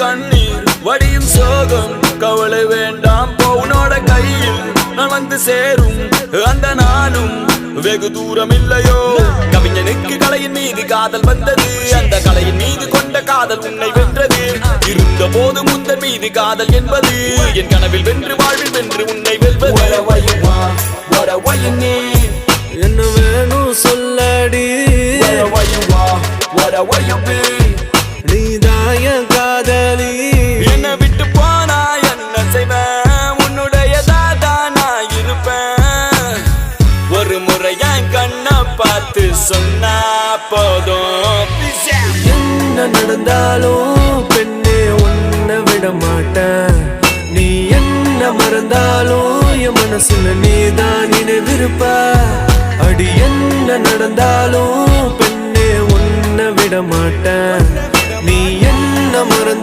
கண்ணீர் வடியும் சோகம் கவலை வேண்டாம் உன்னோட கையில் நான் வந்து சேரும் அந்த நாளும் வெகு தூரம் இல்லையோ கவிஞனுக்கு கலையின் மீது காதல் வந்தது அந்த கலையின் மீது கொண்ட காதல் உன்னை வென்றது இருந்த போது முந்தன் மீது காதல் என்பது என் கனவில் வென்று வாழ்வில் வென்று உன்னை வெல்வது என்ன வேணும் சொல்லடி நீதாய காதலி என்ன விட்டு போனா என்ன செய்வேன் உன்னுடையதான் நான் இருப்பேன் ஒரு முறை என் கண்ணை பார்த்து சொன்னா போதும் என்ன நடந்தாலும் பெண்ணே உன்னை விட மாட்டேன் நீ என்ன மறந்தாலும் என் மனசுல நீதான் நினைவிருப்ப அடி என்ன நடந்தாலும் பெண்ணே உன்னை விட மாட்டேன்